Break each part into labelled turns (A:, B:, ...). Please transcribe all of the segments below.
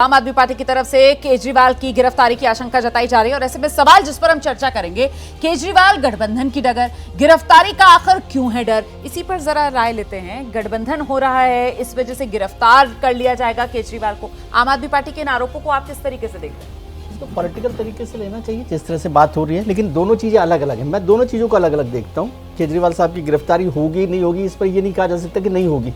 A: आम आदमी पार्टी की तरफ से केजरीवाल की गिरफ्तारी की आशंका जताई जा रही है और ऐसे में सवाल जिस पर हम चर्चा करेंगे, केजरीवाल गठबंधन की डगर, गिरफ्तारी का आखिर क्यों है डर, इसी पर जरा राय लेते हैं। गठबंधन हो रहा है, इस वजह से गिरफ्तार कर लिया जाएगा केजरीवाल को। आम आदमी पार्टी के इन आरोपों को आप किस तरीके से देखते हैं?
B: तो पॉलिटिकल तरीके से लेना चाहिए जिस तरह से बात हो रही है, लेकिन दोनों चीज़ें अलग अलग हैं। मैं दोनों चीज़ों को अलग अलग देखता हूँ। केजरीवाल साहब की गिरफ्तारी होगी नहीं होगी, इस पर यह नहीं कहा जा सकता कि नहीं होगी,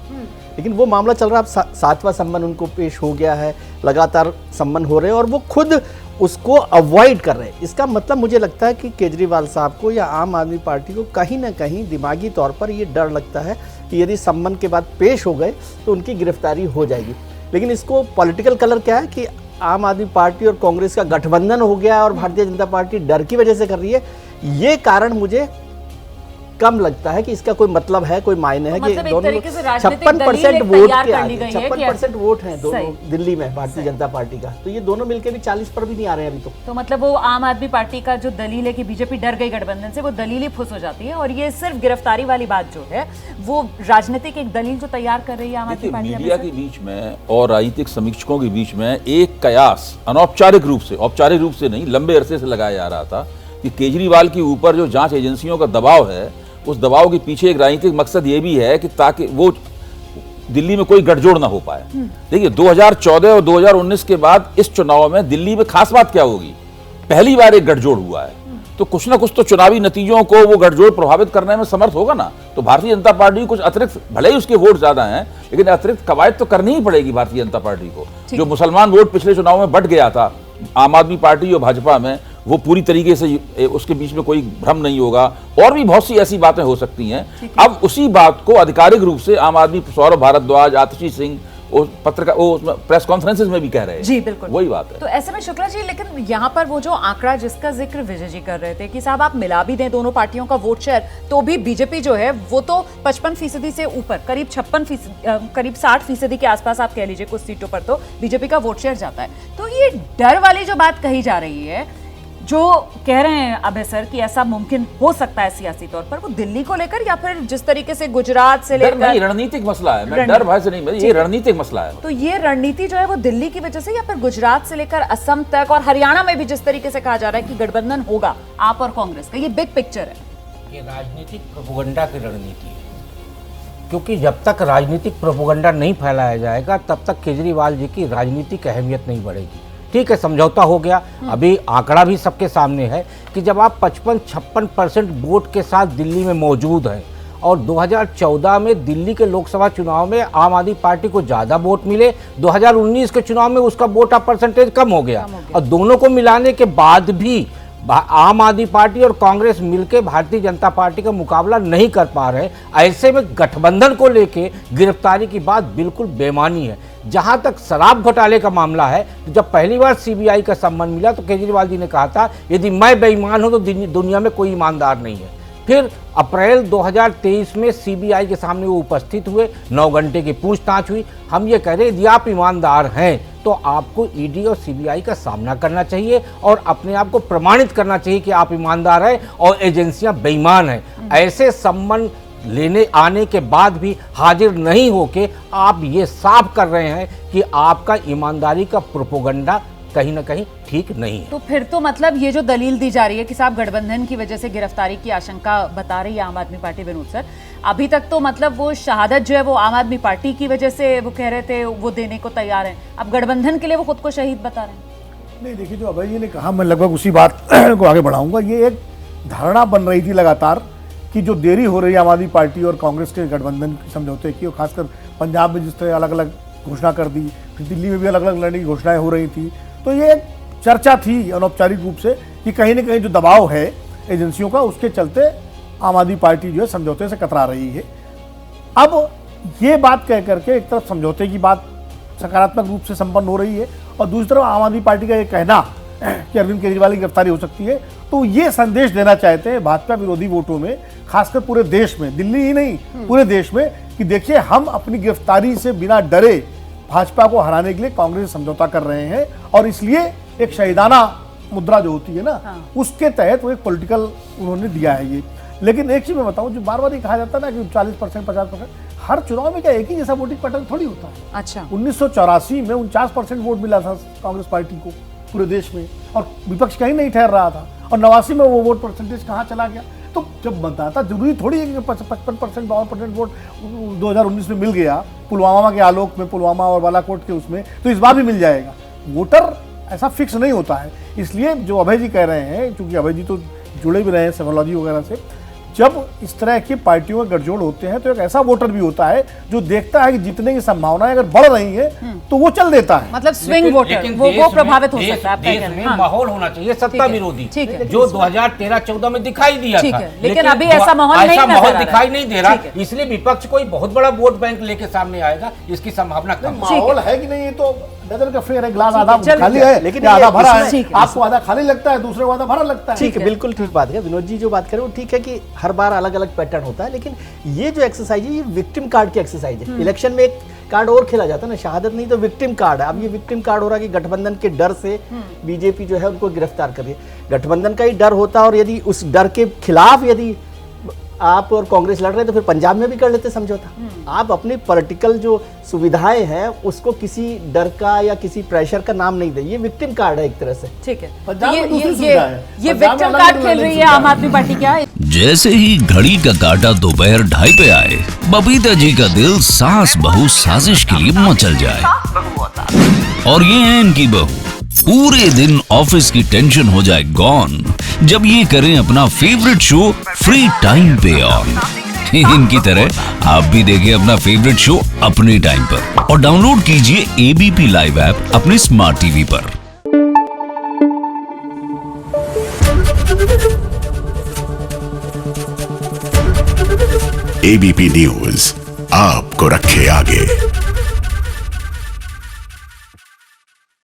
B: लेकिन वो मामला चल रहा है। अब सातवां सम्मन उनको पेश हो गया है, लगातार सम्मन हो रहे हैं और वो खुद उसको अवॉइड कर रहे हैं। इसका मतलब मुझे लगता है कि केजरीवाल साहब को या आम आदमी पार्टी को कहीं ना कहीं दिमागी तौर पर ये डर लगता है कि यदि सम्मन के बाद पेश हो गए तो उनकी गिरफ्तारी हो जाएगी। लेकिन इसको पॉलिटिकल कलर क्या है कि आम आदमी पार्टी और कांग्रेस का गठबंधन हो गया है और भारतीय जनता पार्टी डर की वजह से कर रही है। ये कारण मुझे कम लगता है कि इसका कोई मतलब है, कोई मायने है। कि दोनों 56% वोट के आगे 56% वोट हैं दोनों दिल्ली में भारतीय जनता पार्टी का, तो ये दोनों मिलकर भी 40 पर भी नहीं आ रहे हैं अभी
A: तो मतलब वो आम आदमी पार्टी का जो दलील है कि बीजेपी डर गई गठबंधन से, वो दलील ही फुस हो जाती है। और ये सिर्फ गिरफ्तारी वाली बात जो है वो राजनीतिक एक दलील जो तैयार कर रही है आम आदमी पार्टी।
C: मीडिया के बीच में और राजनीतिक समीक्षकों के बीच में एक कयास अनौपचारिक रूप से, औपचारिक रूप से नहीं, लंबे अरसे से लगाया जा रहा था कि केजरीवाल के ऊपर जो जांच एजेंसियों का दबाव है, उस दबाव के पीछे एक राजनीतिक मकसद ये भी है कि ताकि वो दिल्ली में कोई गठजोड़ ना हो पाए। देखिए 2014 और 2019 के बाद इस चुनाव में दिल्ली में खास बात क्या होगी, पहली बार एक गठजोड़ हुआ है, तो कुछ ना कुछ तो चुनावी नतीजों को वो गठजोड़ प्रभावित करने में समर्थ होगा ना। तो भारतीय जनता पार्टी कुछ अतिरिक्त, भले ही उसके वोट ज्यादा हैं, लेकिन अतिरिक्त कवायद तो करनी ही पड़ेगी भारतीय जनता पार्टी को। जो मुसलमान वोट पिछले चुनाव में बंट गया था आम आदमी पार्टी और भाजपा में, वो पूरी तरीके से उसके बीच में कोई भ्रम नहीं होगा। और भी बहुत सी ऐसी बातें हो सकती हैं। अब उसी बात को आधिकारिक रूप से आम आदमी, सौरभ भारद्वाज, आतिशी सिंह पत्रकार प्रेस कॉन्फ्रेंसेस में भी कह रहे हैं।
A: जी बिल्कुल,
C: वही बात है।
A: तो ऐसे में शुक्ला जी, लेकिन यहाँ पर वो जो आंकड़ा जिसका जिक्र विजय जी कर रहे थे कि साहब आप मिला भी दें दोनों पार्टियों का वोट शेयर, तो भी बीजेपी जो है वो तो 55% से ऊपर, करीब 56%, करीब 60% के आसपास आप कह लीजिए, कुछ सीटों पर तो बीजेपी का वोट शेयर जाता है। तो ये डर वाली जो बात कही जा रही है, जो कह रहे हैं अभय सर कि ऐसा मुमकिन हो सकता है सियासी तौर पर, वो दिल्ली को लेकर या फिर जिस तरीके से गुजरात से लेकर,
C: नहीं, रणनीतिक मसला है। मैं डर भय से नहीं, ये रणनीतिक मसला है।
A: तो ये रणनीति जो है वो दिल्ली की वजह से या फिर गुजरात से लेकर असम तक और हरियाणा में भी जिस तरीके से कहा जा रहा है कि गठबंधन होगा आप और कांग्रेस का, ये बिग पिक्चर है।
D: ये राजनीतिक प्रोपेगेंडा की रणनीति है, क्योंकि जब तक राजनीतिक प्रोपेगेंडा नहीं फैलाया जाएगा तब तक केजरीवाल जी की राजनीतिक अहमियत नहीं बढ़ेगी। ठीक है, समझौता हो गया, अभी आंकड़ा भी सबके सामने है कि जब आप 55-56% वोट के साथ दिल्ली में मौजूद हैं और 2014 में दिल्ली के लोकसभा चुनाव में आम आदमी पार्टी को ज़्यादा वोट मिले, 2019 के चुनाव में उसका वोट परसेंटेज कम हो गया और दोनों को मिलाने के बाद भी आम आदमी पार्टी और कांग्रेस मिलकर भारतीय जनता पार्टी का मुकाबला नहीं कर पा रहे। ऐसे में गठबंधन को लेके गिरफ्तारी की बात बिल्कुल बेमानी है। जहां तक शराब घोटाले का मामला है, तो जब पहली बार सीबीआई का सम्मन मिला तो केजरीवाल जी ने कहा था यदि मैं बेईमान हूं तो दुनिया में कोई ईमानदार नहीं है। फिर अप्रैल 2023 में सीबीआई के सामने वो उपस्थित हुए, 9 घंटे की पूछताछ हुई। हम ये कह रहे यदि आप ईमानदार हैं तो आपको ईडी और सीबीआई का सामना करना चाहिए और अपने आप को प्रमाणित करना चाहिए कि आप ईमानदार हैं और एजेंसियां बेईमान हैं। ऐसे सम्मन लेने आने के बाद भी हाजिर नहीं होके आप ये साफ कर रहे हैं कि आपका ईमानदारी का प्रोपेगेंडा कहीं ना कहीं ठीक नहीं है।
A: तो फिर तो मतलब ये जो दलील दी जा रही है कि साहब गठबंधन की वजह से गिरफ्तारी की आशंका बता रही है आम आदमी पार्टी, विनोद सर, अभी तक तो मतलब वो शहादत जो है वो आम आदमी पार्टी की वजह से वो कह रहे थे वो देने को तैयार हैं, अब गठबंधन के लिए वो खुद को शहीद बता रहे हैं।
E: नहीं, देखिए जो अभय जी ने कहा, मैं लगभग उसी बात को आगे बढ़ाऊंगा। ये एक धारणा बन रही थी लगातार कि जो देरी हो रही है आम आदमी पार्टी और कांग्रेस के गठबंधन समझौते की, और खासकर पंजाब में जिस तरह अलग अलग घोषणा कर दी, फिर दिल्ली में भी अलग अलग लड़ने की घोषणाएं हो रही थी, तो ये एक चर्चा थी अनौपचारिक रूप से कि कहीं ना कहीं जो दबाव है एजेंसियों का, उसके चलते आम आदमी पार्टी जो है समझौते से कतरा रही है। अब ये बात कह करके एक तरफ समझौते की बात सकारात्मक रूप से संपन्न हो रही है और दूसरी तरफ आम आदमी पार्टी का ये कहना कि अरविंद केजरीवाल की गिरफ्तारी हो सकती है, तो ये संदेश देना चाहते हैं भाजपा विरोधी वोटों में, खासकर पूरे देश में, दिल्ली ही नहीं पूरे देश में, कि देखिए हम अपनी गिरफ्तारी से बिना डरे भाजपा को हराने के लिए कांग्रेस से समझौता कर रहे हैं और इसलिए एक शहीदाना मुद्रा जो होती है ना, उसके तहत वो एक पॉलिटिकल उन्होंने दिया है ये। लेकिन एक चीज मैं बताऊं, जो बार बार ये कहा जाता है ना कि 40%, 50%, हर चुनाव में क्या एक ही जैसा वोटिंग पैटर्न थोड़ी होता है।
A: अच्छा
E: 1984 में 49% वोट मिला था कांग्रेस पार्टी को पूरे देश में, और विपक्ष कहीं नहीं ठहर रहा था, और 89 में वो वोट परसेंटेज कहाँ चला गया। तो जब मतदाता, जरूरी थोड़ी है कि 55% 52% वोट 2019 में मिल गया पुलवामा के आलोक में, पुलवामा और बालाकोट के उसमें, तो इस बार भी मिल जाएगा। वोटर ऐसा फिक्स नहीं होता है। इसलिए जो अभय जी कह रहे हैं, क्योंकि अभय जी तो जुड़े भी रहे हैं सेफोलॉजी वगैरह से, जब इस तरह की पार्टियों के गठजोड़ होते हैं तो एक ऐसा वोटर भी होता है जो देखता है कि जीतने की संभावनाएं अगर बढ़ रही है तो वो चल देता है।
A: मतलब स्विंग वोटर वो प्रभावित हो सकता है।
D: देश में माहौल होना चाहिए सत्ता विरोधी,
A: ठीक है,
D: जो 2013-14 में दिखाई दिया
A: ठीक
D: था,
A: है, लेकिन अभी ऐसा माहौल नहीं नजर आ रहा है।
D: दिखाई नहीं दे रहा,
A: ठीक है।
D: इसलिए विपक्ष कोई बहुत बड़ा वोट बैंक लेके सामने आएगा, इसकी संभावना कम है।
E: माहौल है कि नहीं, ये तो नजर का फेर है, गिलास आधा
A: चलिए,
E: खाली है
B: लेकिन
E: या आधा
B: ये
E: भरा
B: इसमें-
E: है। आपको आधा खाली लगता है, दूसरे को आधा भरा लगता है।
B: ठीक है, बिल्कुल ठीक बात है। विनोद जी जो बात करें वो ठीक है कि हर बार अलग अलग पैटर्न होता है, लेकिन ये जो एक्सरसाइज है ये विक्टिम कार्ड की एक्सरसाइज है। इलेक्शन में एक कार्ड और खेला जाता है ना, शहादत नहीं तो विक्टिम कार्ड है। अब ये विक्टिम कार्ड हो रहा है कि गठबंधन के डर से बीजेपी जो है उनको गिरफ्तार कर रही है। गठबंधन का ही डर होता, और यदि उस डर के खिलाफ यदि आप और कांग्रेस लड़ रहे हैं तो फिर पंजाब में भी कर लेते समझौता। आप अपनी पॉलिटिकल जो सुविधाएं हैं उसको किसी डर का या किसी प्रेशर का नाम नहीं दे। ये विक्टिम कार्ड है एक तरह से।
A: ठीक है,
E: पंजाब
A: ये
E: में दूसरी
A: ये
E: सुविधा है।
A: ये
E: पंजाब में
A: विक्टिम
E: अलग
A: कार्ड
E: अलग
A: खेल रही है
E: सुविधा
A: आम आदमी पार्टी क्या।
F: जैसे ही घड़ी का काटा दोपहर 2:30 पे आए, बबीता जी का दिल सास बहू साजिश के लिए मचल जाए। और ये है इनकी बहू, पूरे दिन ऑफिस की टेंशन हो जाए गॉन जब ये करें अपना फेवरेट शो फ्री टाइम पे ऑन। इनकी तरह आप भी देखिए अपना फेवरेट शो अपने टाइम पर और डाउनलोड कीजिए एबीपी लाइव ऐप अपने स्मार्ट टीवी पर।
G: एबीपी न्यूज आपको रखे आगे।